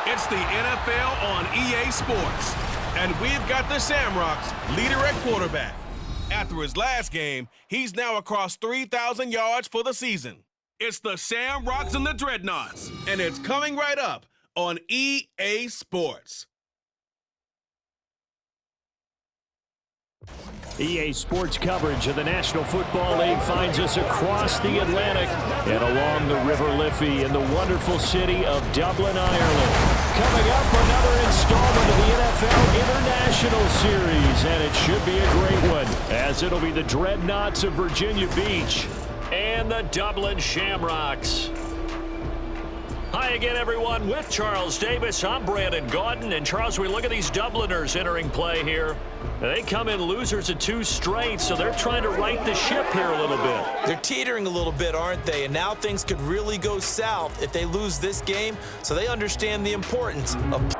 It's the NFL on EA Sports. And we've got the Shamrocks leader at quarterback. After his last game, he's now across 3,000 yards for the season. It's the Shamrocks and the Dreadnoughts, and it's coming right up on EA Sports. EA Sports coverage of the National Football League finds us across the Atlantic and along the River Liffey in the wonderful city of Dublin, Ireland. Coming up, another installment of the NFL International Series, and it should be a great one, as it'll be the Dreadnoughts of Virginia Beach and the Dublin Shamrocks. Hi again, everyone. With Charles Davis, I'm Brandon Gaudin. And Charles, we look at these Dubliners entering play here. They come in losers of 2 straight, so they're trying to right the ship here a little bit. They're teetering a little bit, aren't they? And now things could really go south if they lose this game, so they understand the importance of... The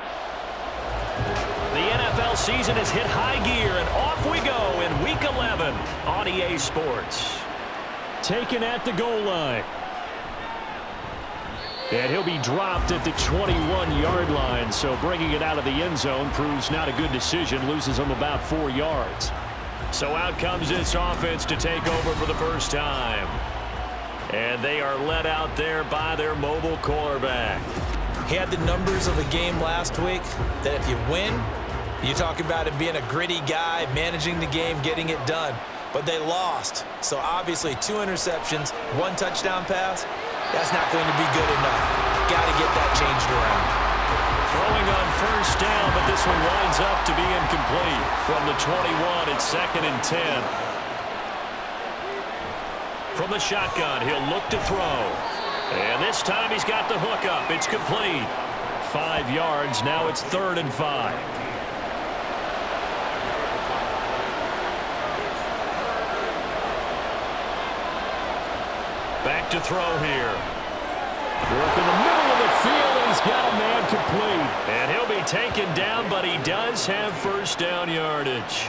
NFL season has hit high gear, and off we go in Week 11 on EA Sports. Taken at the goal line. And he'll be dropped at the 21-yard line, so bringing it out of the end zone proves not a good decision, loses him about 4 yards. So out comes this offense to take over for the first time. And they are led out there by their mobile quarterback. He had the numbers of a game last week that if you win, you talk about him being a gritty guy, managing the game, getting it done. But they lost. So obviously 2 interceptions, 1 touchdown pass. That's not going to be good enough. Got to get that changed around. Throwing on first down, but this one winds up to be incomplete. From the 21, it's 2nd and 10. From the shotgun, he'll look to throw. And this time he's got the hook up. It's complete. 5 yards. Now it's 3rd and 5. Back to throw here. Work in the middle of the field, and he's got a man complete. And he'll be taken down, but he does have first down yardage.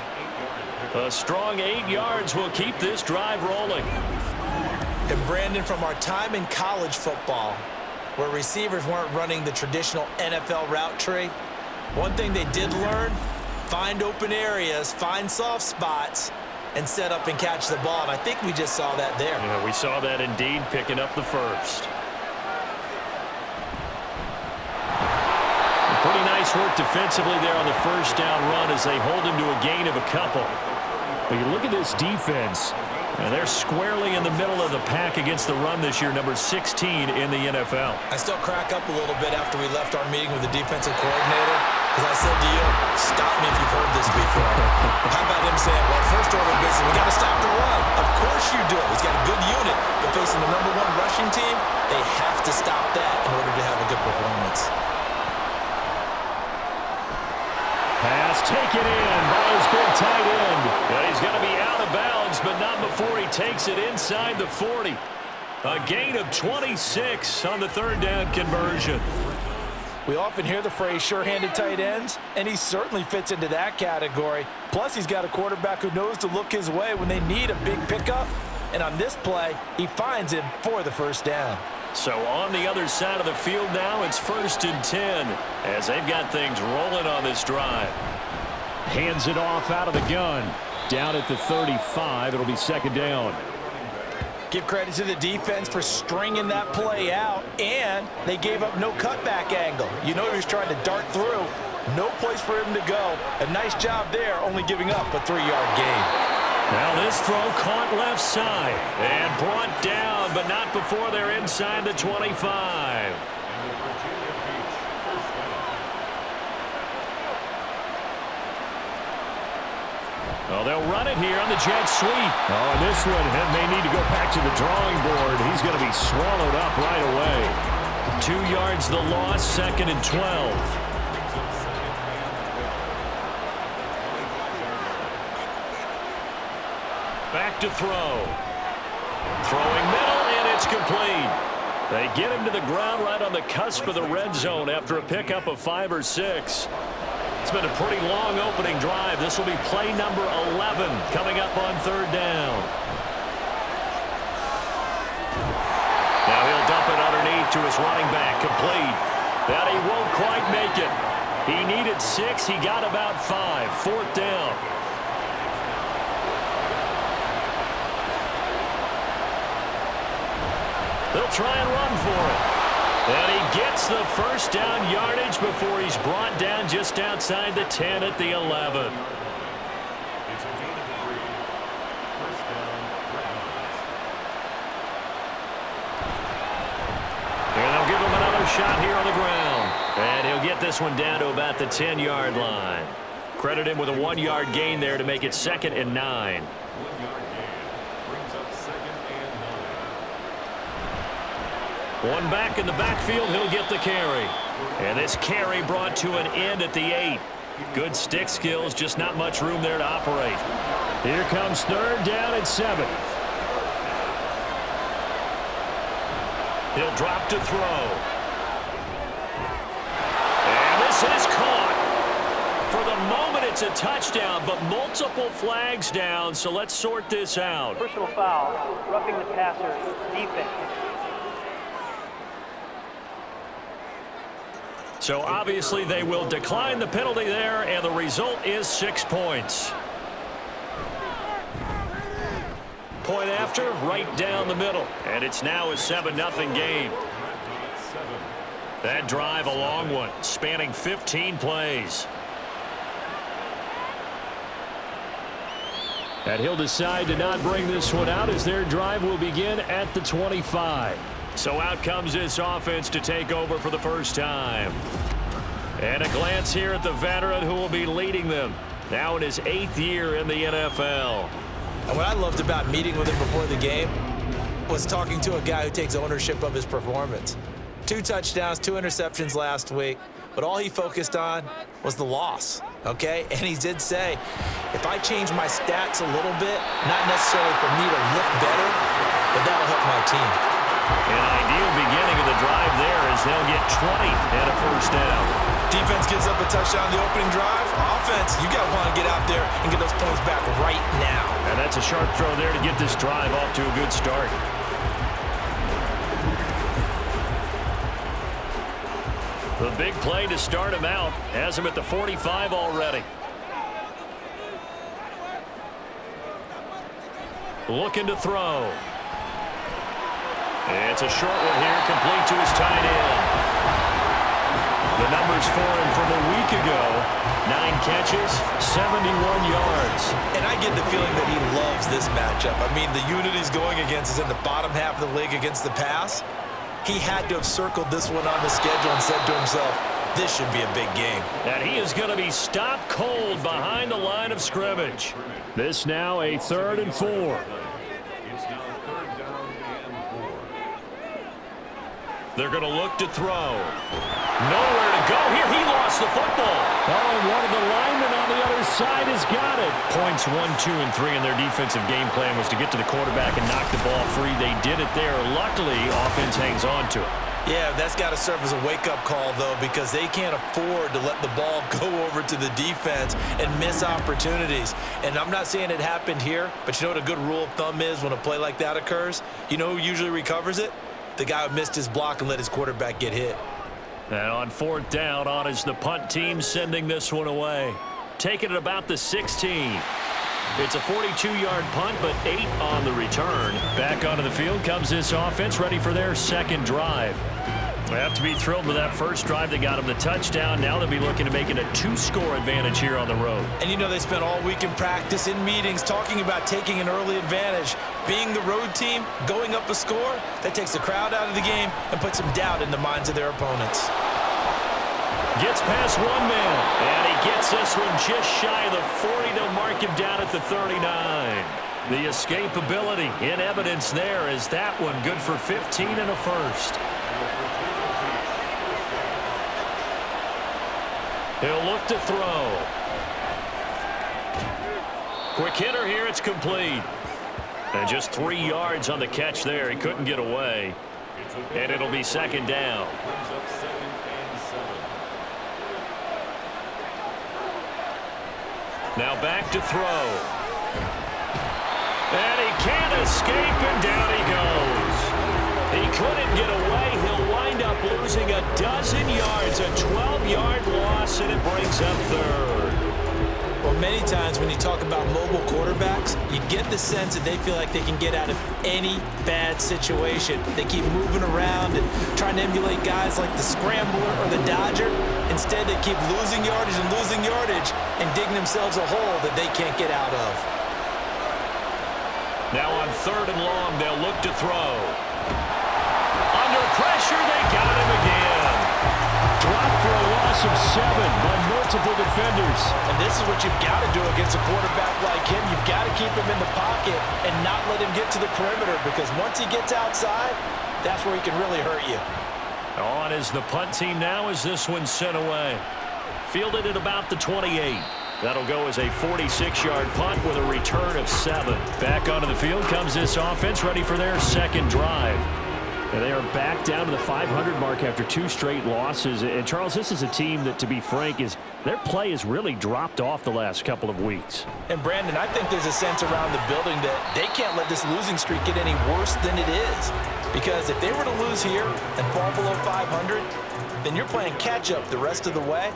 A strong 8 yards will keep this drive rolling. And Brandon, from our time in college football, where receivers weren't running the traditional NFL route tree, one thing they did learn, find open areas, find soft spots, and set up and catch the ball. And I think we just saw that there. Yeah, we saw that indeed, picking up the first. Pretty nice work defensively there on the first down run as they hold him to a gain of a couple. But you look at this defense, and they're squarely in the middle of the pack against the run this year, number 16 in the NFL. I still crack up a little bit after we left our meeting with the defensive coordinator, because I said to you, stop me if you've heard this before. How about him saying, well, first order of business, we got to stop the run. Of course you do. He's got a good unit, but facing the number 1 rushing team, they have to stop that in order to have a good performance. Pass taken in by his big tight end. And he's going to be out of bounds, but not before he takes it inside the 40. A gain of 26 on the 3rd down conversion. We often hear the phrase sure-handed tight ends, and he certainly fits into that category. Plus, he's got a quarterback who knows to look his way when they need a big pickup. And on this play, he finds him for the first down. So on the other side of the field now, it's 1st and 10 as they've got things rolling on this drive. Hands it off out of the gun. Down at the 35, it'll be 2nd down. Give credit to the defense for stringing that play out, and they gave up no cutback angle. You know he was trying to dart through. No place for him to go. A nice job there, only giving up a 3-yard gain. Now this throw caught left side and brought down, but not before they're inside the 25. Oh, they'll run it here on the jet sweep. Oh, and this one may need to go back to the drawing board. He's going to be swallowed up right away. 2 yards the loss, 2nd and 12. Back to throw. Throwing middle, and it's complete. They get him to the ground right on the cusp of the red zone after a pickup of 5 or 6. It's been a pretty long opening drive. This will be play number 11 coming up on 3rd down. Now he'll dump it underneath to his running back, complete. That he won't quite make it. He needed 6. He got about 5. 4th down. They'll try and run for it. And he gets the first down yardage before he's brought down just outside the 10 at the 11. And they'll give him another shot here on the ground. And he'll get this one down to about the 10-yard line. Credit him with a 1-yard gain there to make it 2nd and 9. One back in the backfield, he'll get the carry. And this carry brought to an end at the 8. Good stick skills, just not much room there to operate. Here comes 3rd down and 7. He'll drop to throw. And this is caught. For the moment, it's a touchdown, but multiple flags down, so let's sort this out. Personal foul, roughing the passer, defense. So obviously they will decline the penalty there, and the result is 6 points. Point after, right down the middle. And it's now a 7-0 game. That drive a long one, spanning 15 plays. And he'll decide to not bring this one out as their drive will begin at the 25. So out comes this offense to take over for the first time. And a glance here at the veteran who will be leading them. Now in his 8th year in the NFL. And what I loved about meeting with him before the game was talking to a guy who takes ownership of his performance. 2 touchdowns, 2 interceptions last week, but all he focused on was the loss, okay? And he did say, if I change my stats a little bit, not necessarily for me to look better, but that'll help my team. An ideal beginning of the drive there as they'll get 20 and a first down. Defense gives up a touchdown on the opening drive. Offense, you got to want to get out there and get those points back right now. And that's a sharp throw there to get this drive off to a good start. The big play to start him out has him at the 45 already. Looking to throw. It's a short one here, complete to his tight end. The numbers for him from a week ago, 9 catches, 71 yards. And I get the feeling that he loves this matchup. I mean, the unit he's going against is in the bottom half of the league against the pass. He had to have circled this one on the schedule and said to himself, this should be a big game. And he is going to be stopped cold behind the line of scrimmage. This now a 3rd and 4. They're going to look to throw. Nowhere to go here. He lost the football. Oh, and one of the linemen on the other side has got it. Points 1, 2, and 3 in their defensive game plan was to get to the quarterback and knock the ball free. They did it there. Luckily, offense hangs on to it. Yeah, that's got to serve as a wake-up call, though, because they can't afford to let the ball go over to the defense and miss opportunities. And I'm not saying it happened here, but you know what a good rule of thumb is when a play like that occurs? You know who usually recovers it? The guy who missed his block and let his quarterback get hit. And on 4th down, on is the punt team sending this one away. Taking it about the 16. It's a 42-yard punt, but 8 on the return. Back onto the field comes this offense, ready for their 2nd drive. They have to be thrilled with that first drive that got them the touchdown. Now they'll be looking to make it a 2-score advantage here on the road. And you know they spent all week in practice, in meetings, talking about taking an early advantage. Being the road team, going up a score, that takes the crowd out of the game and puts some doubt in the minds of their opponents. Gets past one man, and he gets this one just shy of the 40. They'll mark him down at the 39. The escapability in evidence there is that one good for 15 and a first. He'll look to throw. Quick hitter here, it's complete. And just 3 yards on the catch there. He couldn't get away. And it'll be 2nd down. Now back to throw. And he can't escape, and down he goes. He couldn't get away. He'll wind up losing a dozen yards, a 12-yard loss, and it brings up third. Well, many times when you talk about mobile quarterbacks, you get the sense that they feel like they can get out of any bad situation. They keep moving around and trying to emulate guys like the Scrambler or the Dodger. Instead, they keep losing yardage and digging themselves a hole that they can't get out of. Now on 3rd and long, they'll look to throw. Under pressure, they got him again. Dropped for a loss of 7 by multiple defenders. And this is what you've got to do against a quarterback like him. You've got to keep him in the pocket and not let him get to the perimeter, because once he gets outside, that's where he can really hurt you. On is the punt team now as this one's sent away. Fielded at about the 28. That'll go as a 46-yard punt with a return of 7. Back onto the field comes this offense, ready for their second drive. And they are back down to the 500 mark after 2 straight losses. And, Charles, this is a team that, to be frank, their play has really dropped off the last couple of weeks. And, Brandon, I think there's a sense around the building that they can't let this losing streak get any worse than it is. Because if they were to lose here and fall below 500, then you're playing catch-up the rest of the way.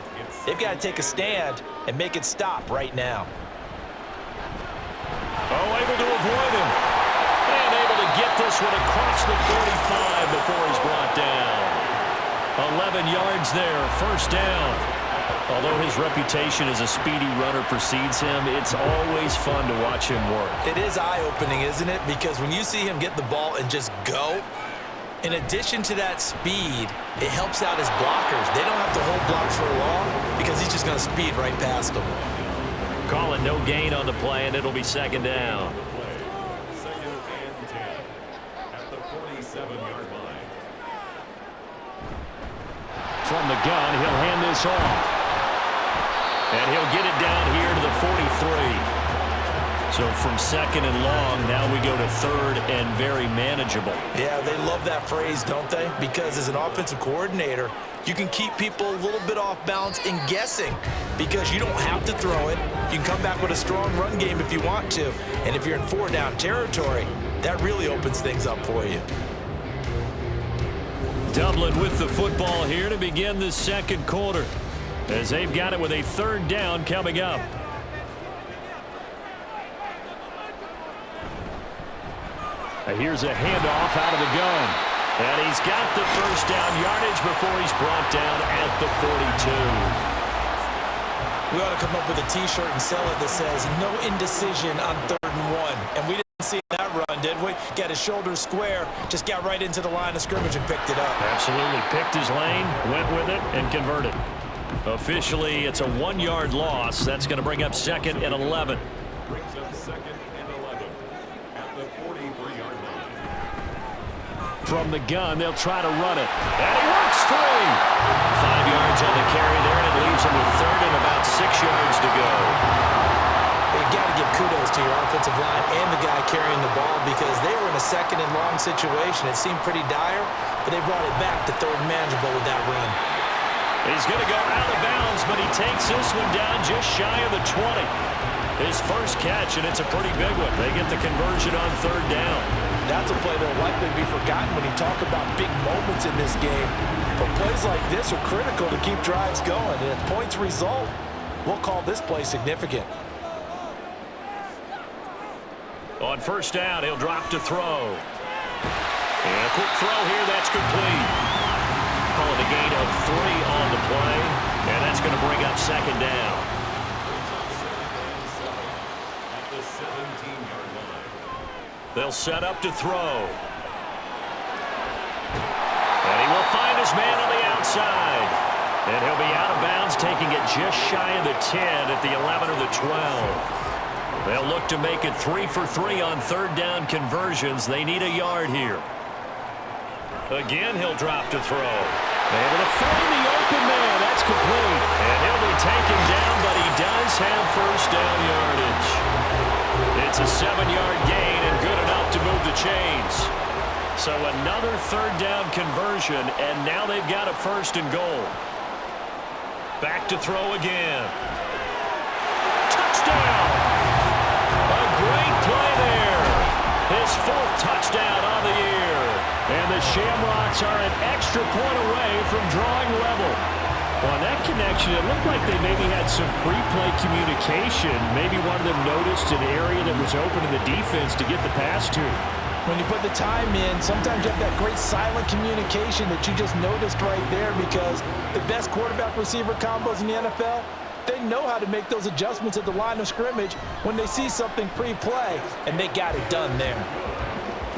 They've got to take a stand and make it stop right now. Oh, able to avoid him. And able to get this one across the 45 before he's brought down. 11 yards there, first down. Although his reputation as a speedy runner precedes him, it's always fun to watch him work. It is eye-opening, isn't it? Because when you see him get the ball and just go, in addition to that speed, it helps out his blockers. They don't have to hold blocks for long because he's just going to speed right past them. Calling no gain on the play, and it'll be second down. Second and 10 at the 47-yard line. From the gun, he'll hand this off. And he'll get it down here to the 43. So from second and long, now we go to 3rd and very manageable. Yeah, they love that phrase, don't they? Because as an offensive coordinator, you can keep people a little bit off balance and guessing because you don't have to throw it. You can come back with a strong run game if you want to. And if you're in 4-down territory, that really opens things up for you. Dublin with the football here to begin the second quarter, as they've got it with a 3rd down coming up. Here's a handoff out of the gun. And he's got the first down yardage before he's brought down at the 42. We ought to come up with a T-shirt and sell it that says, no indecision on 3rd and 1. And we didn't see that run, did we? Got his shoulders square, just got right into the line of scrimmage and picked it up. Absolutely. Picked his lane, went with it, and converted. Officially, it's a 1-yard loss. That's going to bring up 2nd and 11. Brings up 2nd and 11 at the 43-yard line. From the gun, they'll try to run it. And he works 3. 5 yards on the carry there, and it leaves him with 3rd and about 6 yards to go. You got to give kudos to your offensive line and the guy carrying the ball because they were in a 2nd and long situation. It seemed pretty dire, but they brought it back to 3rd and manageable with that run. He's going to go out of bounds, but he takes this one down just shy of the 20. His first catch, and it's a pretty big one. They get the conversion on 3rd down. That's a play that will likely be forgotten when you talk about big moments in this game. But plays like this are critical to keep drives going. And if points result, we'll call this play significant. On 1st down, he'll drop to throw. And a quick throw here, that's complete. Calling a gain of 3 on the play, and that's going to bring up 2nd down. At the 17-yard line. They'll set up to throw. And he will find his man on the outside. And he'll be out of bounds, taking it just shy of the 10 at the 11 or the 12. They'll look to make it 3 for 3 on 3rd down conversions. They need a yard here. Again, he'll drop to throw. Able to find the open man. That's complete. And he'll be taken down, but he does have 1st down yardage. It's a 7-yard gain and good enough to move the chains. So another 3rd down conversion, and now they've got a 1st and goal. Back to throw again. Touchdown! A great play there. His 4th touchdown on the year. And the Shamrocks are an extra point away from drawing level. Well, on that connection, it looked like they maybe had some pre-play communication. Maybe one of them noticed an area that was open in the defense to get the pass to. When you put the time in, sometimes you have that great silent communication that you just noticed right there, because the best quarterback-receiver combos in the NFL, they know how to make those adjustments at the line of scrimmage when they see something pre-play, and they got it done there.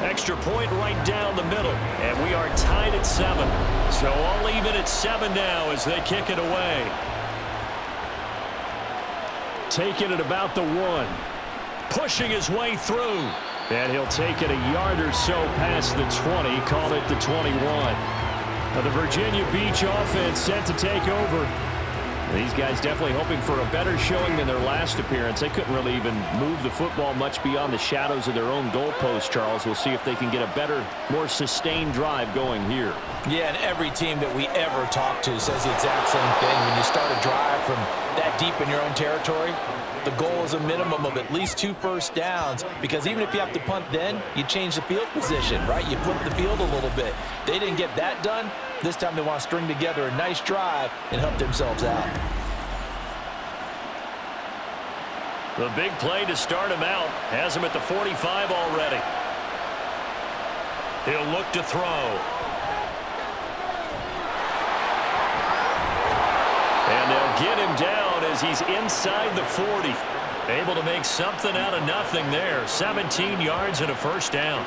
Extra point right down the middle, and we are tied at 7. So all even at 7 now as they kick it away. Taking it about the 1. Pushing his way through. And he'll take it a yard or so past the 20, call it the 21. Now the Virginia Beach offense set to take over. These guys definitely hoping for a better showing than their last appearance. They couldn't really even move the football much beyond the shadows of their own goalpost, Charles. We'll see if they can get a better, more sustained drive going here. Yeah, and every team that we ever talk to says the exact same thing. When you start a drive from that deep in your own territory, the goal is a minimum of at least 2 first downs, because even if you have to punt then, you change the field position, right? You flip the field a little bit. They didn't get that done. This time they want to string together a nice drive and help themselves out. The big play to start him out has him at the 45 already. He'll look to throw. And they'll get him down as he's inside the 40. Able to make something out of nothing there. 17 yards and a first down.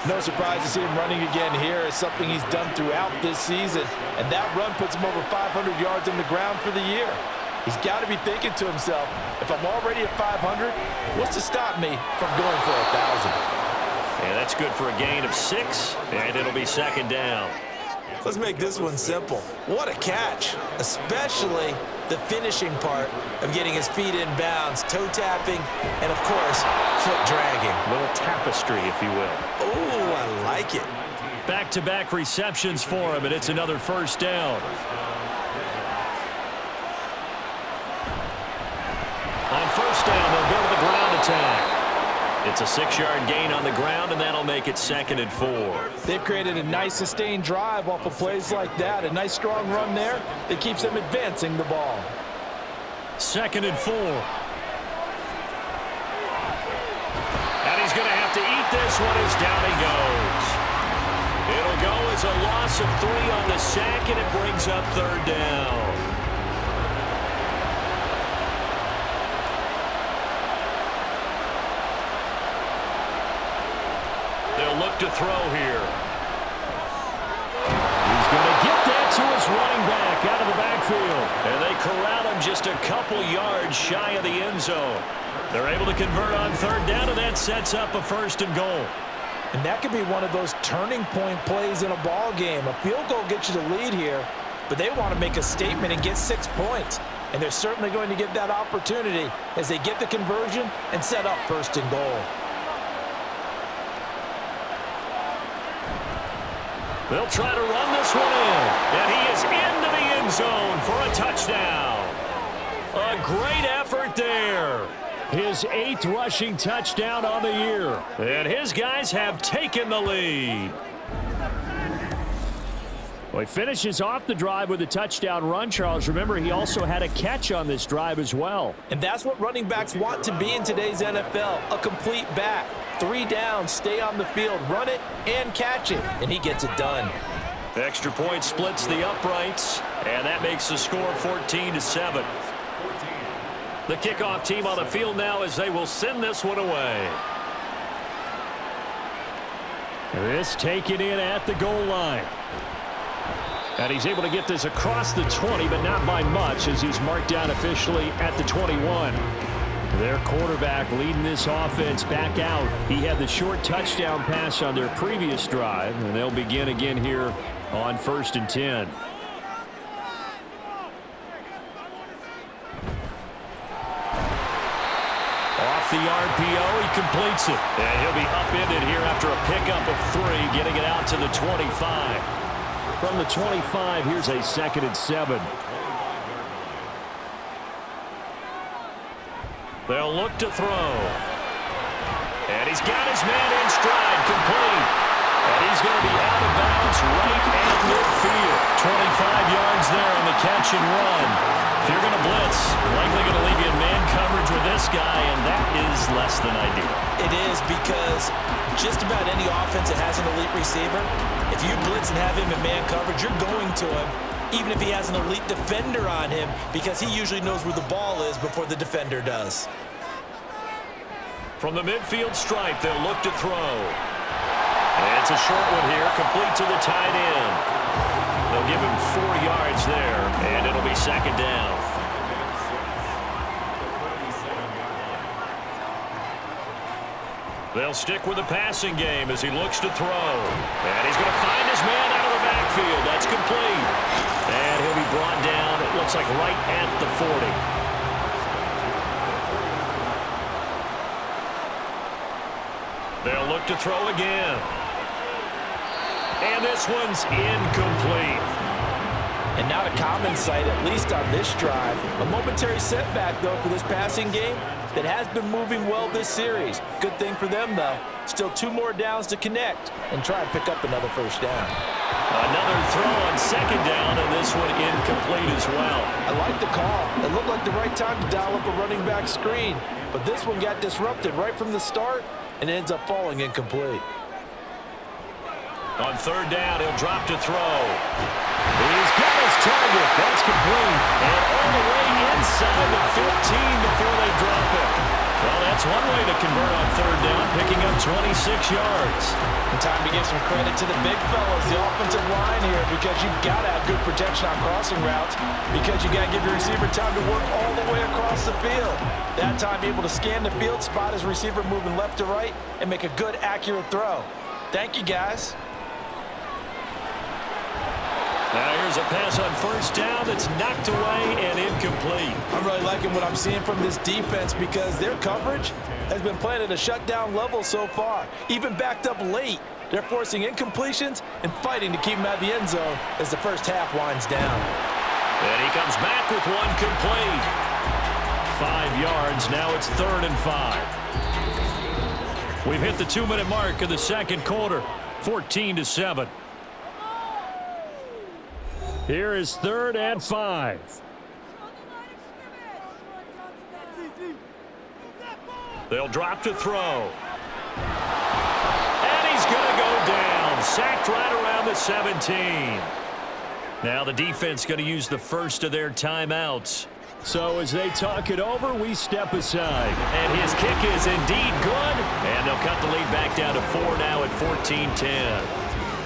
No surprise to see him running again here. It's something he's done throughout this season. And that run puts him over 500 yards on the ground for the year. He's got to be thinking to himself, if I'm already at 500, what's to stop me from going for 1,000? And that's good for a gain of 6, and it'll be second down. Let's make this one simple. What a catch, especially the finishing part of getting his feet in bounds, toe tapping, and of course, foot dragging. A little tapestry, if you will. Oh, I like it. Back-to-back receptions for him, and it's another first down. On first down, they'll go to the ground attack. It's a 6-yard gain on the ground, and that'll make it 2nd and 4. They've created a nice sustained drive off of plays like that. A nice strong run there that keeps them advancing the ball. 2nd and 4. And he's going to have to eat this one as down he goes. It'll go as a loss of 3 on the sack, and it brings up 3rd down. They'll look to throw here. He's going to get that to his running back out of the backfield. And they corral him just a couple yards shy of the end zone. They're able to convert on 3rd down, and that sets up a 1st and goal. And that could be one of those turning point plays in a ball game. A field goal gets you the lead here, but they want to make a statement and get 6 points. And they're certainly going to get that opportunity as they get the conversion and set up 1st and goal. They'll try to run this one in, and he is into the end zone for a touchdown. A great effort there. His 8th rushing touchdown on the year, and his guys have taken the lead. Well, he finishes off the drive with a touchdown run, Charles. Remember, he also had a catch on this drive as well. And that's what running backs want to be in today's NFL, a complete back. 3 downs, stay on the field, run it, and catch it. And he gets it done. Extra point splits the uprights, and that makes the score 14-7. The kickoff team on the field now as they will send this one away. This taken in at the goal line. And he's able to get this across the 20, but not by much, as he's marked down officially at the 21. Their quarterback leading this offense back out. He had the short touchdown pass on their previous drive, and they'll begin again here on 1st and 10. Off the RPO, he completes it. And he'll be upended here after a pickup of 3, getting it out to the 25. From the 25, here's a 2nd and 7. They'll look to throw. And he's got his man in stride, complete. And he's going to be out of bounds right at midfield. 25 yards there on the catch and run. If you're going to blitz, likely going to leave you in man coverage with this guy, and that is less than ideal. It is, because just about any offense that has an elite receiver, if you blitz and have him in man coverage, you're going to him, even if he has an elite defender on him, because he usually knows where the ball is before the defender does. From the midfield stripe, they'll look to throw. And it's a short one here, complete to the tight end. They'll give him 4 yards there, and it'll be second down. They'll stick with the passing game as he looks to throw. And he's going to find his man out of the backfield. That's complete. And he'll be brought down, it looks like right at the 40. They'll look to throw again. And this one's incomplete. And not a common sight, at least on this drive. A momentary setback, though, for this passing game that has been moving well this series. Good thing for them, though. Still 2 more downs to connect and try and pick up another first down. Another throw on second down, and this one incomplete as well. I like the call. It looked like the right time to dial up a running back screen. But this one got disrupted right from the start and ends up falling incomplete. On third down, he'll drop to throw. He's got his target. That's complete. And all the way inside the 15 before they drop it. Well, that's one way to convert on third down, picking up 26 yards. And time to give some credit to the big fellas, the offensive line here, because you've got to have good protection on crossing routes, because you got to give your receiver time to work all the way across the field. That time, able to scan the field, spot his receiver moving left to right, and make a good, accurate throw. Thank you, guys. Now here's a pass on first down that's knocked away and incomplete. I'm really liking what I'm seeing from this defense, because their coverage has been playing at a shutdown level so far. Even backed up late, they're forcing incompletions and fighting to keep them out of the end zone as the first half winds down. And he comes back with one complete. 5 yards, now it's 3rd and 5. We've hit the 2-minute mark of the second quarter, 14-7. Here is 3rd and 5. They'll drop to throw. And he's going to go down. Sacked right around the 17. Now the defense going to use the first of their timeouts. So as they talk it over, we step aside. And his kick is indeed good. And they'll cut the lead back down to 4 now at 14-10.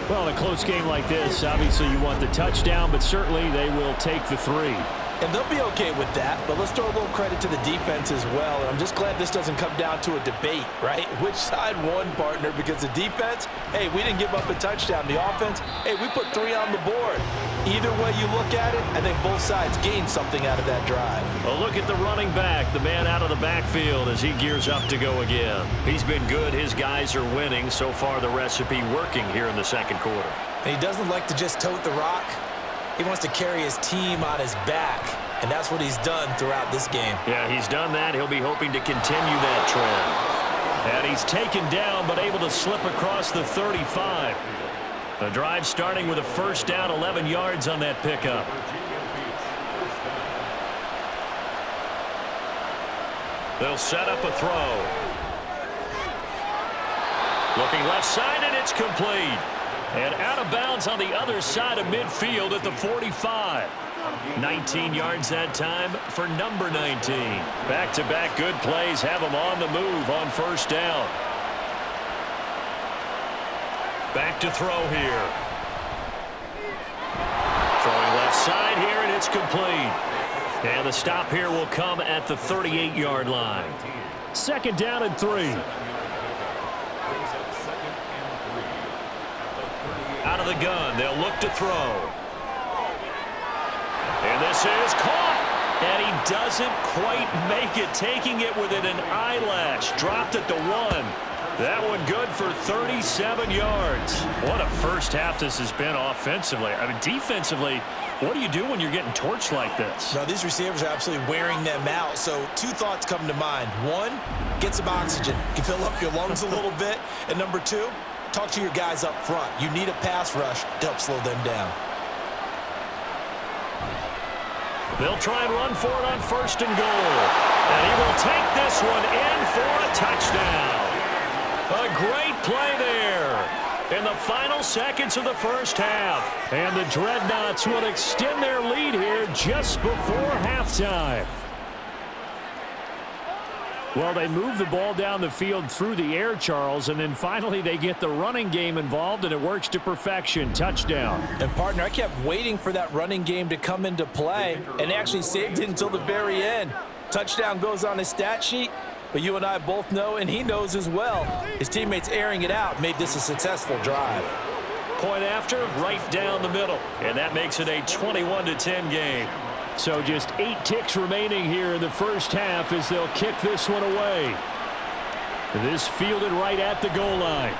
Well, in a close game like this, obviously you want the touchdown, but certainly they will take the 3. And they'll be okay with that, but let's throw a little credit to the defense as well. And I'm just glad this doesn't come down to a debate, right? Which side won, partner? Because the defense, hey, we didn't give up a touchdown. The offense, hey, we put 3 on the board. Either way you look at it, I think both sides gained something out of that drive. A look at the running back, the man out of the backfield as he gears up to go again. He's been good. His guys are winning. So far, the recipe working here in the second quarter. And he doesn't like to just tote the rock. He wants to carry his team on his back, and that's what he's done throughout this game. Yeah, he's done that. He'll be hoping to continue that trend. And he's taken down, but able to slip across the 35. The drive starting with a first down, 11 yards on that pickup. They'll set up a throw. Looking left side, and it's complete. And out of bounds on the other side of midfield at the 45. 19 yards that time for number 19. Back-to-back good plays have him on the move on first down. Back to throw here. Throwing left side here, and it's complete. And the stop here will come at the 38-yard line. Second down and 3. Out of the gun, they'll look to throw. And this is caught. And he doesn't quite make it, taking it within an eyelash. Dropped at the 1. That one good for 37 yards. What a first half this has been offensively. I mean, defensively, what do you do when you're getting torched like this? No, these receivers are absolutely wearing them out. So 2 thoughts come to mind. 1, get some oxygen. You can fill up your lungs a little bit. And number 2, talk to your guys up front. You need a pass rush to help slow them down. They'll try and run for it on 1st and goal. And he will take this one in for a touchdown. A great play there in the final seconds of the first half. And the Dreadnoughts will extend their lead here just before halftime. Well, they move the ball down the field through the air, Charles, and then finally they get the running game involved, and it works to perfection. Touchdown. And, partner, I kept waiting for that running game to come into play and actually saved it until the very end. Touchdown goes on his stat sheet, but you and I both know, and he knows as well, his teammates airing it out made this a successful drive. Point after, right down the middle, and that makes it a 21-10 game. So just 8 ticks remaining here in the first half as they'll kick this one away. This fielded right at the goal line.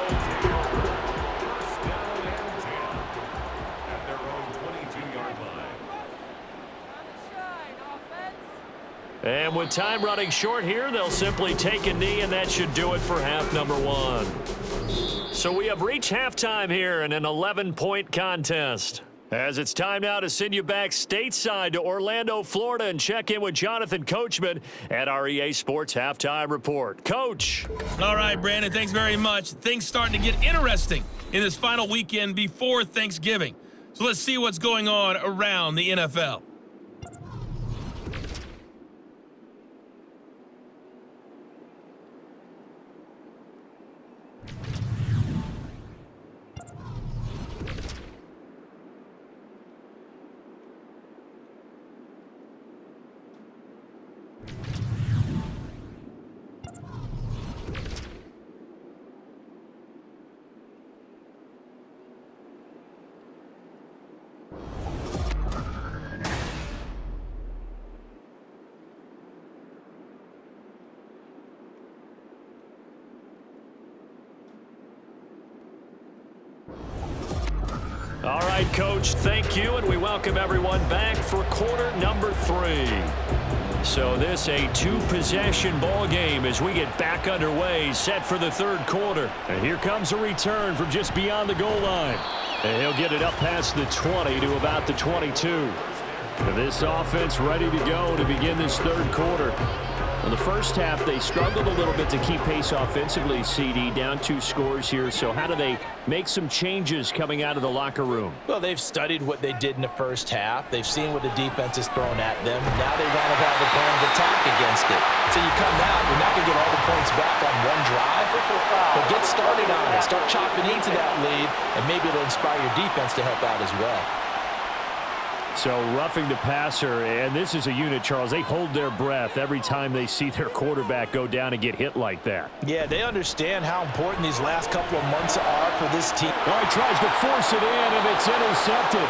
First down and 10 at their own 22-yard line. And with time running short here, they'll simply take a knee, and that should do it for half number 1. So we have reached halftime here in an 11-point contest. As it's time now to send you back stateside to Orlando, Florida, and check in with Jonathan Coachman at our EA Sports Halftime Report. Coach. All right, Brandon, thanks very much. Things starting to get interesting in this final weekend before Thanksgiving. So let's see what's going on around the NFL. All right, Coach, thank you, and we welcome everyone back for quarter number 3. So this a 2-possession ball game as we get back underway, set for the third quarter. And here comes a return from just beyond the goal line. And he'll get it up past the 20 to about the 22. And this offense ready to go to begin this third quarter. In the first half, they struggled a little bit to keep pace offensively, CD, down 2 scores here. So how do they make some changes coming out of the locker room? Well, they've studied what they did in the first half. They've seen what the defense is throwing at them. Now they want to have a plan of attack against it. So you come out, you're not going to get all the points back on one drive, but get started on it. Start chopping into that lead, and maybe it'll inspire your defense to help out as well. So roughing the passer, and this is a unit, Charles. They hold their breath every time they see their quarterback go down and get hit like that. Yeah, they understand how important these last couple of months are for this team. Oh, he tries to force it in, and it's intercepted.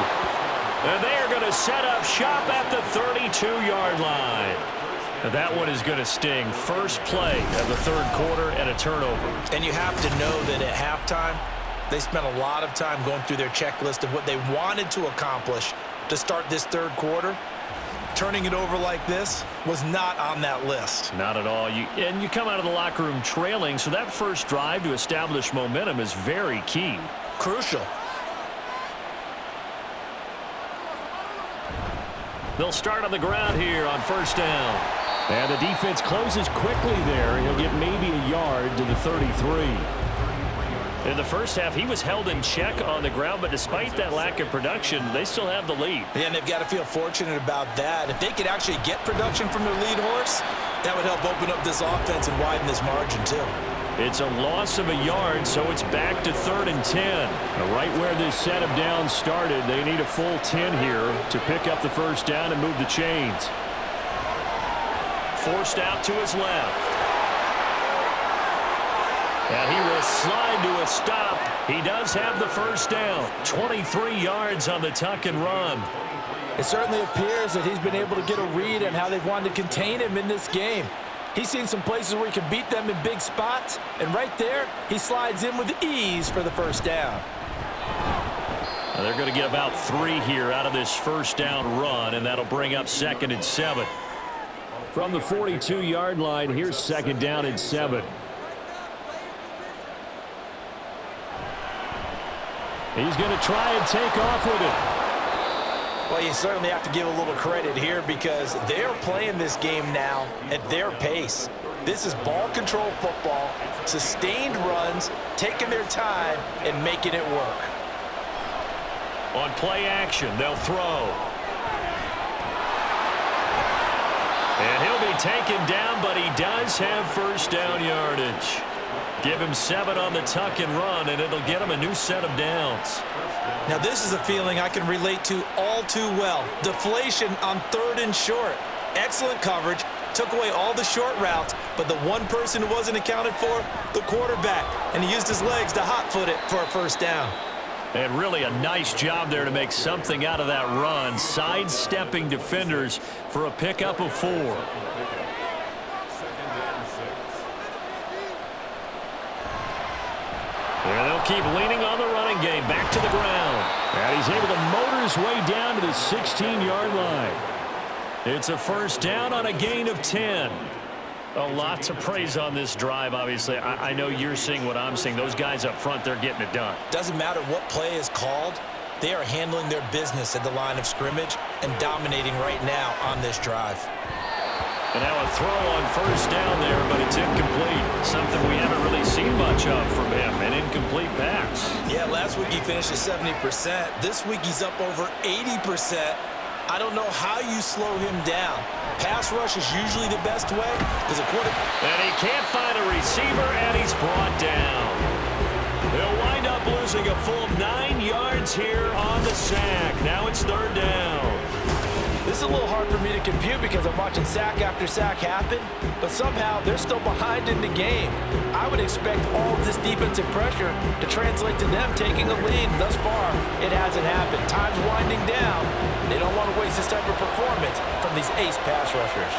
And they are going to set up shop at the 32-yard line. Now that one is going to sting. First play of the third quarter and a turnover. And you have to know that at halftime, they spent a lot of time going through their checklist of what they wanted to accomplish to start this third quarter. Turning it over like this was not on that list. Not at all. And you come out of the locker room trailing, so that first drive to establish momentum is very key. Crucial. They'll start on the ground here on first down. And the defense closes quickly there. He'll get maybe a yard to the 33. In the first half, he was held in check on the ground, but despite that lack of production, they still have the lead. Yeah, and they've got to feel fortunate about that. If they could actually get production from their lead horse, that would help open up this offense and widen this margin, too. It's a loss of a yard, so it's back to 3rd and 10. Right where this set of downs started, they need a full 10 here to pick up the first down and move the chains. Forced out to his left. And he will slide to a stop. He does have the first down. 23 yards on the tuck and run. It certainly appears that he's been able to get a read on how they've wanted to contain him in this game. He's seen some places where he can beat them in big spots, and right there, he slides in with ease for the first down. Now they're going to get about 3 here out of this first down run, and that'll bring up 2nd and 7. From the 42-yard line, here's 2nd down and 7. He's going to try and take off with it. Well, you certainly have to give a little credit here because they're playing this game now at their pace. This is ball control football, sustained runs, taking their time and making it work. On play action, they'll throw. And he'll be taken down, but he does have first down yardage. Give him 7 on the tuck and run, and it'll get him a new set of downs. Now, this is a feeling I can relate to all too well. Deflation on 3rd and short. Excellent coverage. Took away all the short routes, but the one person who wasn't accounted for, the quarterback. And he used his legs to hot-foot it for a first down. And really a nice job there to make something out of that run, sidestepping defenders for a pickup of 4. And they'll keep leaning on the running game, back to the ground. And he's able to motor his way down to the 16-yard line. It's a first down on a gain of 10. A lot to praise on this drive, obviously. I know you're seeing what I'm seeing. Those guys up front, they're getting it done. Doesn't matter what play is called. They are handling their business at the line of scrimmage and dominating right now on this drive. And now a throw on first down there, but it's incomplete. Something we haven't really seen much of from him, an incomplete pass. Yeah, last week he finished at 70%. This week he's up over 80%. I don't know how you slow him down. Pass rush is usually the best way because a quarterback. And he can't find a receiver, and he's brought down. They'll wind up losing a full 9 yards here on the sack. Now it's 3rd down. This is a little hard for me to compute because I'm watching sack after sack happen, but somehow they're still behind in the game. I would expect all of this defensive pressure to translate to them taking a lead. Thus far, it hasn't happened. Time's winding down. They don't want to waste this type of performance from these ace pass rushers.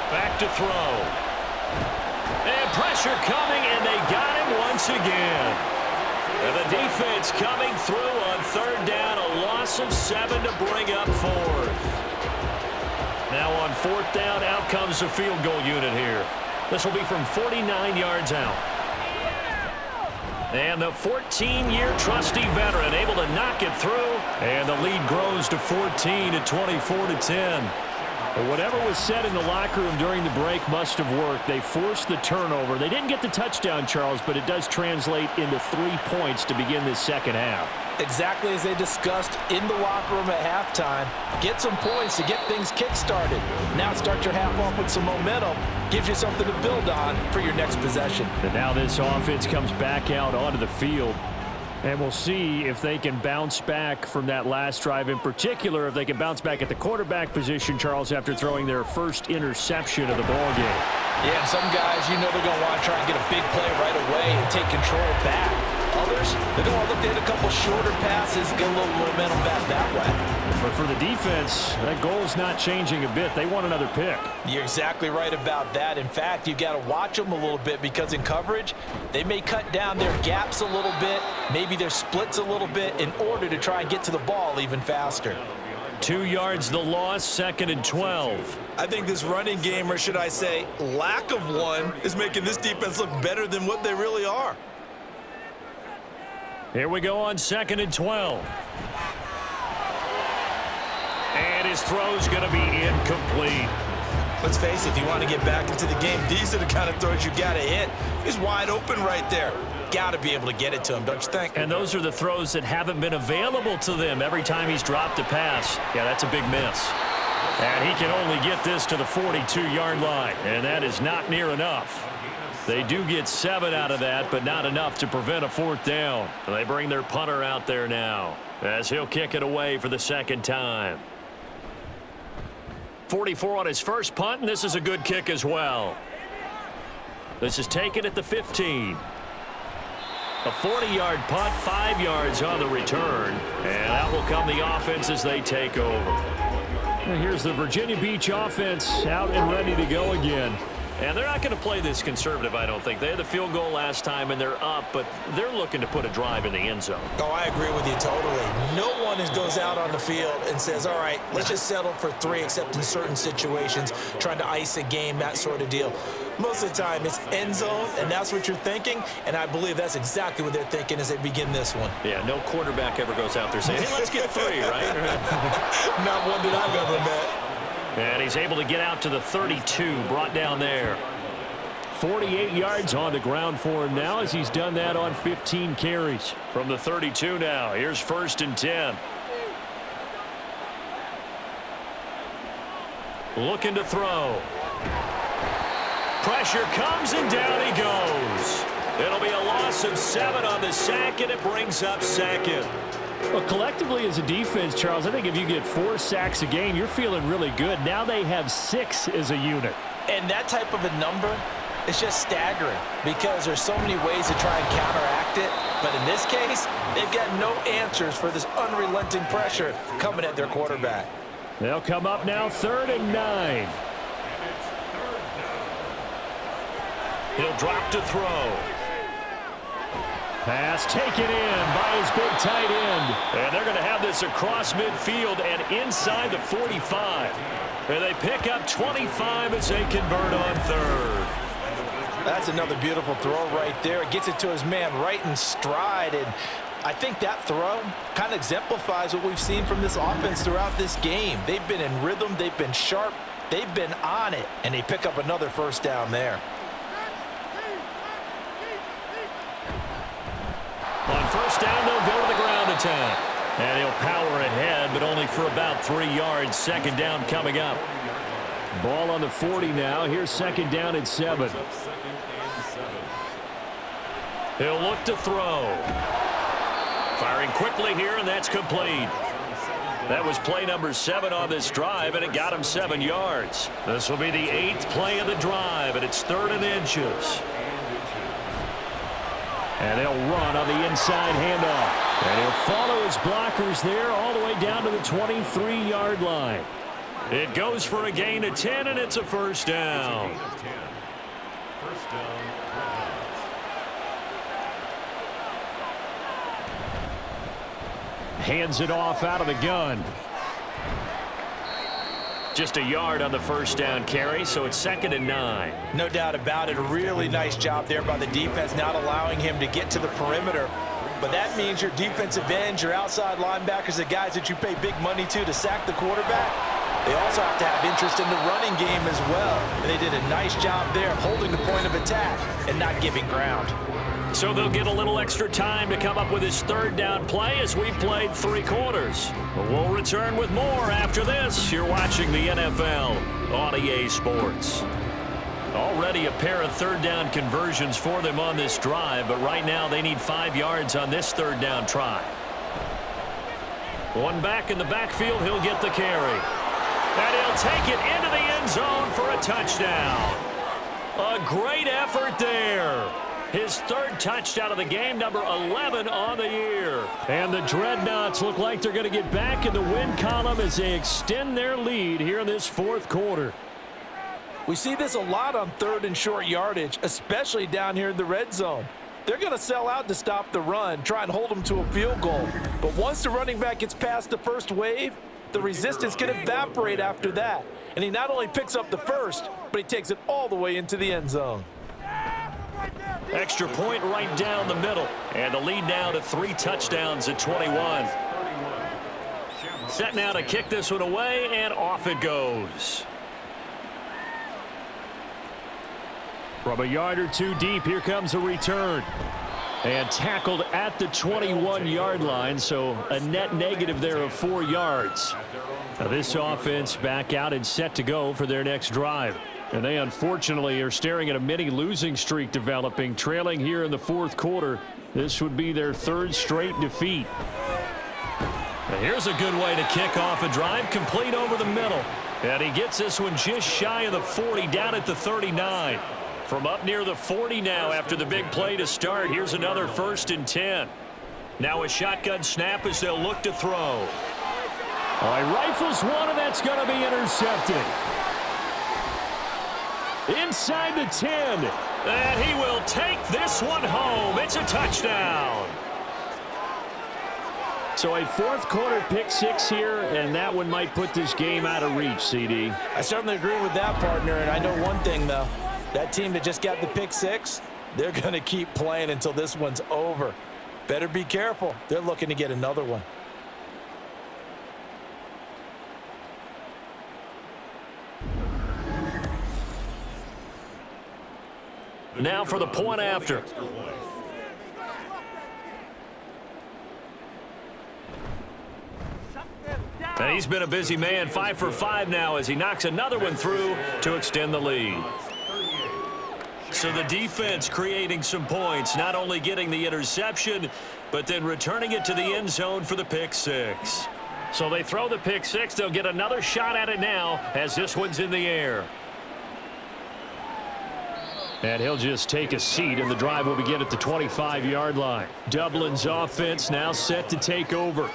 Back to throw. And pressure coming, and they got him once again. And the defense coming through on 3rd down, a loss of 7 to bring up 4th. Now on 4th down, out comes the field goal unit here. This will be from 49 yards out. And the 14-year trusty veteran able to knock it through. And the lead grows to 14 at 24-10. But whatever was said in the locker room during the break must have worked. They forced the turnover. They didn't get the touchdown, Charles, but it does translate into 3 points to begin this second half. Exactly as they discussed in the locker room at halftime. Get some points to get things kick-started. Now start your half off with some momentum. Gives you something to build on for your next possession. And now this offense comes back out onto the field. And we'll see if they can bounce back from that last drive. In particular, if they can bounce back at the quarterback position, Charles, after throwing their first interception of the ball game. Yeah, some guys, you know they're going to want to try and get a big play right away and take control back. Others, they're going to look to hit a couple shorter passes, get a little momentum back that way. But for the defense, that goal is not changing a bit. They want another pick. You're exactly right about that. In fact, you've got to watch them a little bit because in coverage, they may cut down their gaps a little bit, maybe their splits a little bit in order to try and get to the ball even faster. 2 yards the loss, 2nd and 12. I think this running game, or should I say lack of one, is making this defense look better than what they really are. Here we go on 2nd and 12. And his throw's going to be incomplete. Let's face it, if you want to get back into the game, these are the kind of throws you got to hit. He's wide open right there. Got to be able to get it to him, don't you think? And those are the throws that haven't been available to them every time he's dropped a pass. Yeah, that's a big miss. And he can only get this to the 42-yard line, and that is not near enough. They do get 7 out of that, but not enough to prevent a 4th down. They bring their punter out there now as he'll kick it away for the 2nd time. 44 on his first punt, and this is a good kick as well. This is taken at the 15. A 40-yard punt, 5 yards on the return, and out will come the offense as they take over. And here's the Virginia Beach offense out and ready to go again. And they're not going to play this conservative, I don't think. They had the field goal last time, and they're up, but they're looking to put a drive in the end zone. Oh, I agree with you totally. No one goes out on the field and says, all right, let's just settle for 3, except in certain situations, trying to ice a game, that sort of deal. Most of the time, it's end zone, and that's what you're thinking, and I believe that's exactly what they're thinking as they begin this one. Yeah, no quarterback ever goes out there saying, hey, let's get 3, right? Not one that I've ever met. And he's able to get out to the 32, brought down there. 48 yards on the ground for him now as he's done that on 15 carries. From the 32 now, here's 1st and 10. Looking to throw. Pressure comes and down he goes. It'll be a loss of 7 on the sack, and it brings up 2nd. Well, collectively as a defense, Charles, I think if you get 4 sacks a game, you're feeling really good. Now they have 6 as a unit. And that type of a number is just staggering because there's so many ways to try and counteract it. But in this case, they've got no answers for this unrelenting pressure coming at their quarterback. They'll come up now 3rd and 9. He'll drop to throw. Pass taken in by his big tight end. And they're going to have this across midfield and inside the 45. And they pick up 25 as they convert on 3rd. That's another beautiful throw right there. It gets it to his man right in stride. And I think that throw kind of exemplifies what we've seen from this offense throughout this game. They've been in rhythm. They've been sharp. They've been on it. And they pick up another 1st down there. On 1st down, they'll go to the ground attack. And he'll power ahead, but only for about 3 yards. 2nd down coming up. Ball on the 40 now. Here's 2nd down at 7. He'll look to throw. Firing quickly here, and that's complete. That was play number 7 on this drive, and it got him 7 yards. This will be the 8th play of the drive, and it's 3rd and inches. And they'll run on the inside handoff. And he'll follow his blockers there all the way down to the 23-yard line. It goes for a gain of 10, and it's a 1st down. Hands it off out of the gun. Just a yard on the 1st down carry, so it's 2nd and 9. No doubt about it. A really nice job there by the defense, not allowing him to get to the perimeter. But that means your defensive ends, your outside linebackers, the guys that you pay big money to sack the quarterback, they also have to have interest in the running game as well. And they did a nice job there holding the point of attack and not giving ground. So they'll get a little extra time to come up with his 3rd down play as we've played 3 quarters. We'll return with more after this. You're watching the NFL on EA Sports. Already a pair of 3rd down conversions for them on this drive, but right now they need 5 yards on this 3rd down try. One back in the backfield, he'll get the carry. And he'll take it into the end zone for a touchdown. A great effort there. His 3rd touchdown of the game, number 11 on the year. And the Dreadnoughts look like they're going to get back in the win column as they extend their lead here in this 4th quarter. We see this a lot on 3rd and short yardage, especially down here in the red zone. They're going to sell out to stop the run, try and hold them to a field goal. But once the running back gets past the first wave, the resistance can evaporate after that. And he not only picks up the 1st, but he takes it all the way into the end zone. Extra point right down the middle. And the lead now to 3 touchdowns at 21. Set now to kick this one away, and off it goes. From a yard or 2 deep, here comes a return. And tackled at the 21-yard line, so a net negative there of 4 yards. Now this offense back out and set to go for their next drive. And they unfortunately are staring at a mini losing streak developing, trailing here in the 4th quarter. This would be their 3rd straight defeat. And here's a good way to kick off a drive, complete over the middle. And he gets this one just shy of the 40, down at the 39. From up near the 40 now after the big play to start, here's another 1st and 10. Now a shotgun snap as they'll look to throw. All right, rifles one, and that's going to be intercepted. Inside the 10. And he will take this one home. It's a touchdown. So a 4th quarter pick 6 here, and that one might put this game out of reach, CD. I certainly agree with that, partner, and I know one thing, though. That team that just got the pick six, they're going to keep playing until this one's over. Better be careful. They're looking to get another one. Now for the point after. And he's been a busy man, 5 for 5 now as he knocks another one through to extend the lead. So the defense creating some points, not only getting the interception, but then returning it to the end zone for the pick six. So they throw the pick six. They'll get another shot at it now as this one's in the air. And he'll just take a seat, and the drive will begin at the 25-yard line. Dublin's offense now set to take over.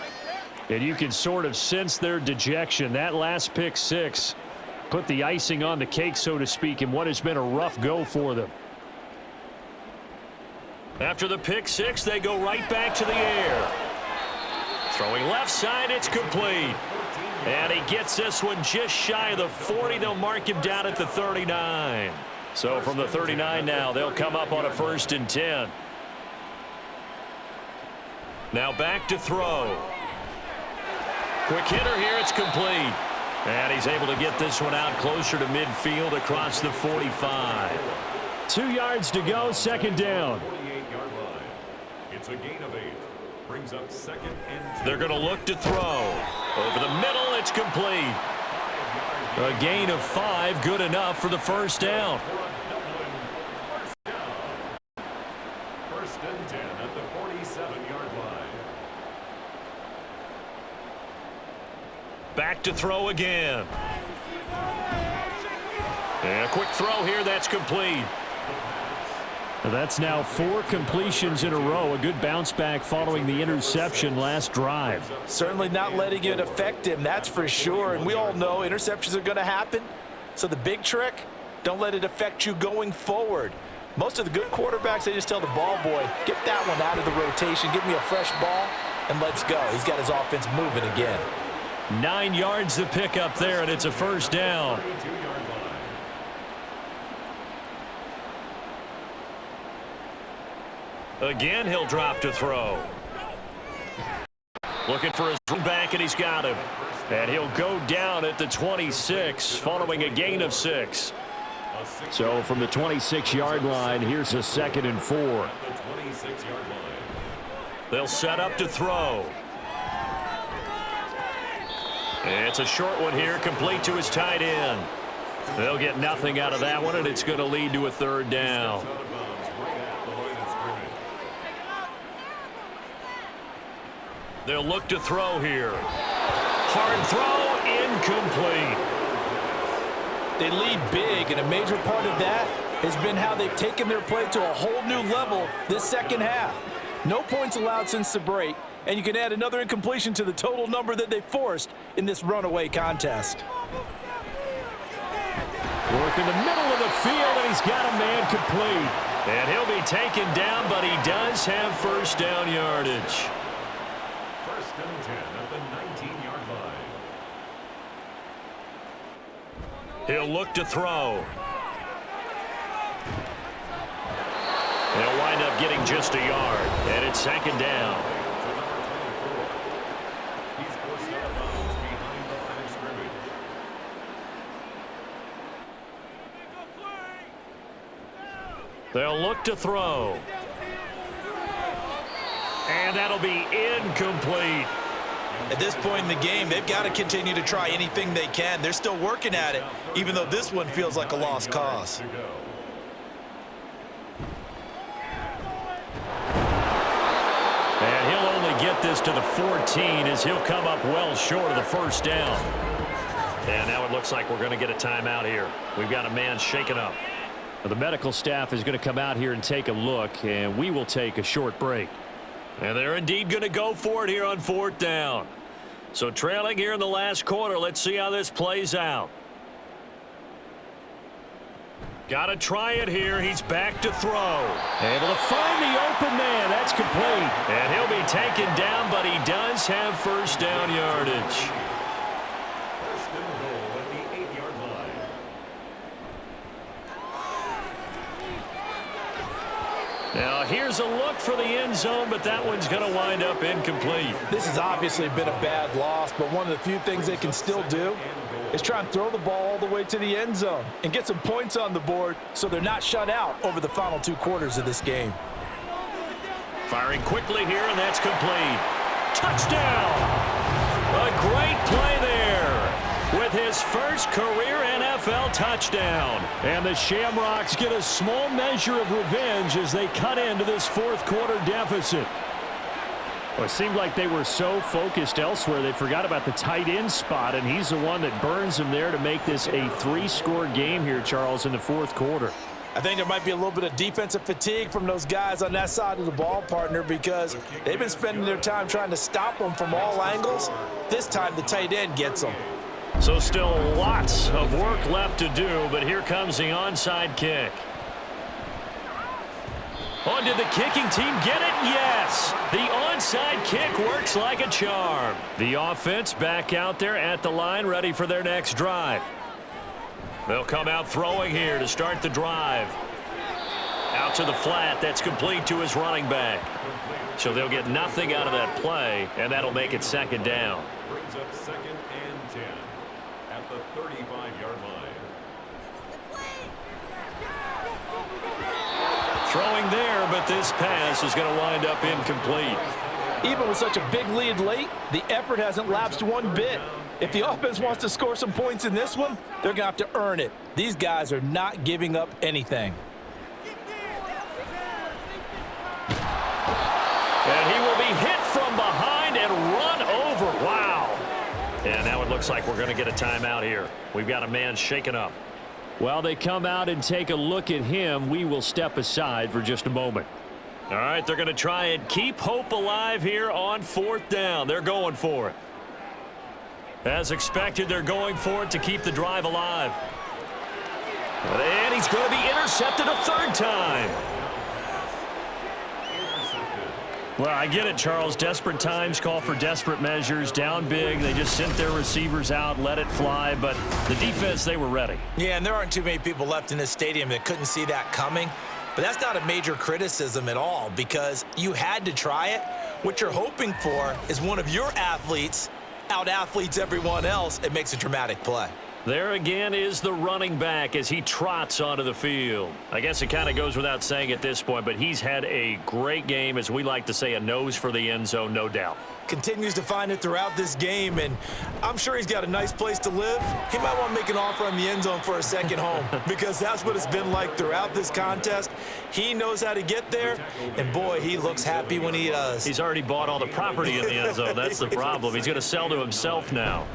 And you can sort of sense their dejection. That last pick six put the icing on the cake, so to speak, in what has been a rough go for them. After the pick six, they go right back to the air. Throwing left side, it's complete. And he gets this one just shy of the 40. They'll mark him down at the 39. So from the 39 now, they'll come up on a 1st and 10. Now back to throw. Quick hitter here, it's complete. And he's able to get this one out closer to midfield across the 45. 2 yards to go, second down. 48-yard line. It's a gain of 8. Brings up 2nd and 2. They're going to look to throw. Over the middle, it's complete. A gain of 5, good enough for the first down. First and 10 at the 47-yard line. Back to throw again. And a quick throw here, that's complete. That's now 4 completions in a row. A good bounce back following the interception last drive. Certainly not letting it affect him, that's for sure. And we all know interceptions are going to happen. So the big trick, don't let it affect you going forward. Most of the good quarterbacks, they just tell the ball boy, get that one out of the rotation, give me a fresh ball, and let's go. He's got his offense moving again. 9 yards to pick up there, and it's a first down. Again, he'll drop to throw. Looking for his run back, and he's got him. And he'll go down at the 26, following a gain of 6. So from the 26-yard line, here's a 2nd and 4. They'll set up to throw. It's a short one here, complete to his tight end. They'll get nothing out of that one, and it's going to lead to a 3rd down. They'll look to throw here. Hard throw, incomplete. They lead big, and a major part of that has been how they've taken their play to a whole new level this second half. No points allowed since the break, and you can add another incompletion to the total number that they forced in this runaway contest. Work in the middle of the field, and he's got a man complete. And he'll be taken down, but he does have first down yardage. First and 10 at the 19-yard line. He'll look to throw. They'll wind up getting just a yard, and it's 2nd down. He's forced out of bounds behind the line of scrimmage. They'll look to throw. And that'll be incomplete. At this point in the game, they've got to continue to try anything they can. They're still working at it, even though this one feels like a lost cause. And he'll only get this to the 14 as he'll come up well short of the first down. And now it looks like we're going to get a timeout here. We've got a man shaken up. The medical staff is going to come out here and take a look, and we will take a short break. And they're indeed going to go for it here on 4th down. So trailing here in the last quarter, let's see how this plays out. Got to try it here. He's back to throw. Able to find the open man. That's complete. And he'll be taken down, but he does have first down yardage. First and goal at the 8-yard line. Now here's a look for the end zone, but that one's going to wind up incomplete. This has obviously been a bad loss, but one of the few things they can still do is try and throw the ball all the way to the end zone and get some points on the board so they're not shut out over the final 2 quarters of this game. Firing quickly here, and that's complete. Touchdown! A great play there with his first career NFL touchdown. And the Shamrocks get a small measure of revenge as they cut into this 4th quarter deficit. Well, it seemed like they were so focused elsewhere they forgot about the tight end spot, and he's the one that burns them there to make this a 3-score game here, Charles, in the 4th quarter. I think there might be a little bit of defensive fatigue from those guys on that side of the ball, partner, because they've been spending their time trying to stop them from all angles. This time the tight end gets them. So still lots of work left to do, but here comes the onside kick. Oh, did the kicking team get it? Yes! The onside kick works like a charm. The offense back out there at the line, ready for their next drive. They'll come out throwing here to start the drive. Out to the flat. That's complete to his running back. So they'll get nothing out of that play, and that'll make it 2nd down. Brings up 2nd and 10 at the 35-yard line. Throwing there, but this pass is going to wind up incomplete. Even with such a big lead late, the effort hasn't lapsed one bit. If the offense wants to score some points in this one, they're going to have to earn it. These guys are not giving up anything. And he will be hit from behind and run over. Wow. And now it looks like we're going to get a timeout here. We've got a man shaken up. While they come out and take a look at him, we will step aside for just a moment. All right, they're going to try and keep hope alive here on 4th down. They're going for it. As expected, they're going for it to keep the drive alive. And he's going to be intercepted a 3rd time. Well, I get it, Charles. Desperate times call for desperate measures. Down big, they just sent their receivers out, let it fly. But the defense, they were ready. Yeah, and there aren't too many people left in this stadium that couldn't see that coming. But that's not a major criticism at all because you had to try it. What you're hoping for is one of your athletes out-athletes everyone else. It makes a dramatic play. There again is the running back as he trots onto the field. I guess it kind of goes without saying at this point, but he's had a great game, as we like to say, a nose for the end zone, no doubt. Continues to find it throughout this game, and I'm sure he's got a nice place to live. He might want to make an offer on the end zone for a second home because that's what it's been like throughout this contest. He knows how to get there, and boy, he looks happy when he does. He's already bought all the property in the end zone. That's the problem. He's going to sell to himself now.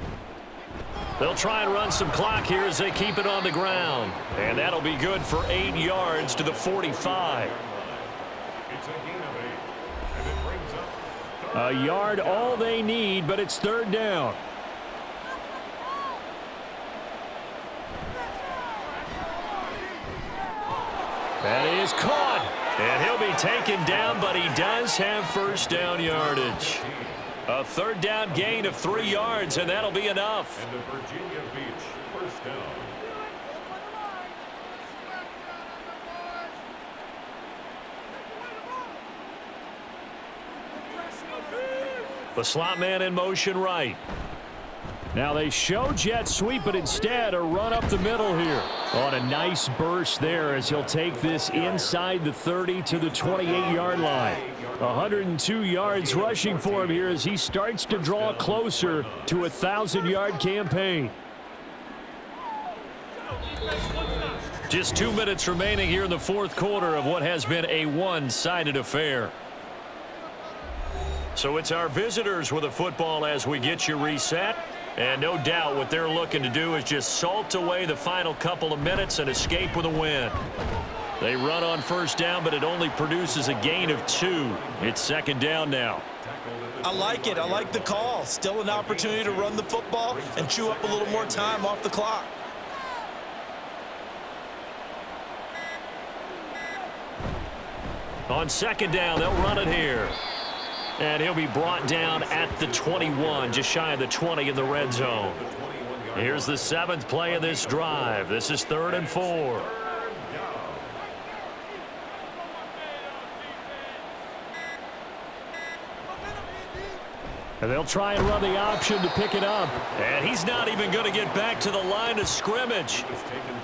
They'll try and run some clock here as they keep it on the ground. And that'll be good for 8 yards to the 45. It's a gain of 8, and it brings up A yard all they need, but it's 3rd down. That is caught. And he'll be taken down, but he does have 1st down yardage. A 3rd down gain of 3 yards, and that'll be enough. and the Virginia Beach 1st down. The slot man in motion right. Now they show jet sweep, but instead a run up the middle here. On a nice burst there as he'll take this inside the 30 to the 28-yard line. 102 yards rushing for him here as he starts to draw closer to a 1,000-yard campaign. Just 2 minutes remaining here in the 4th quarter of what has been a one-sided affair. So it's our visitors with the football as we get you reset. And no doubt what they're looking to do is just salt away the final couple of minutes and escape with a win. They run on 1st down, but it only produces a gain of 2. It's 2nd down now. I like it. I like the call. Still an opportunity to run the football and chew up a little more time off the clock. On 2nd down, they'll run it here. And he'll be brought down at the 21, just shy of the 20 in the red zone. Here's the 7th play of this drive. This is 3rd and 4. And they'll try and run the option to pick it up. And he's not even going to get back to the line of scrimmage.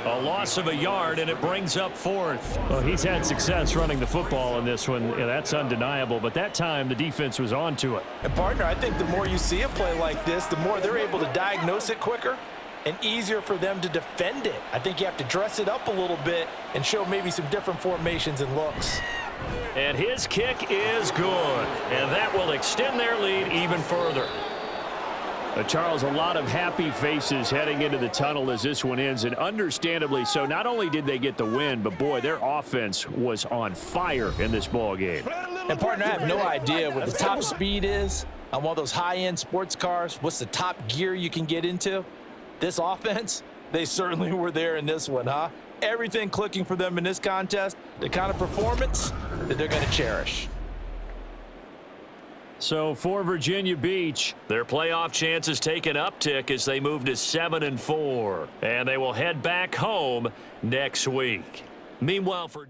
A loss of a yard, and it brings up 4th. Well, he's had success running the football in this one. Yeah, that's undeniable. But that time, the defense was on to it. And, partner, I think the more you see a play like this, the more they're able to diagnose it quicker and easier for them to defend it. I think you have to dress it up a little bit and show maybe some different formations and looks. And his kick is good. And that will extend their lead even further. Charles, a lot of happy faces heading into the tunnel as this one ends, and understandably so. Not only did they get the win, but, boy, their offense was on fire in this ball game. And, partner, I have no idea what the top speed is on one of those high-end sports cars. What's the top gear you can get into? This offense, they certainly were there in this one, huh? Everything clicking for them in this contest, the kind of performance that they're going to cherish. So for Virginia Beach, their playoff chances take an uptick as they move to 7-4. And they will head back home next week. Meanwhile, for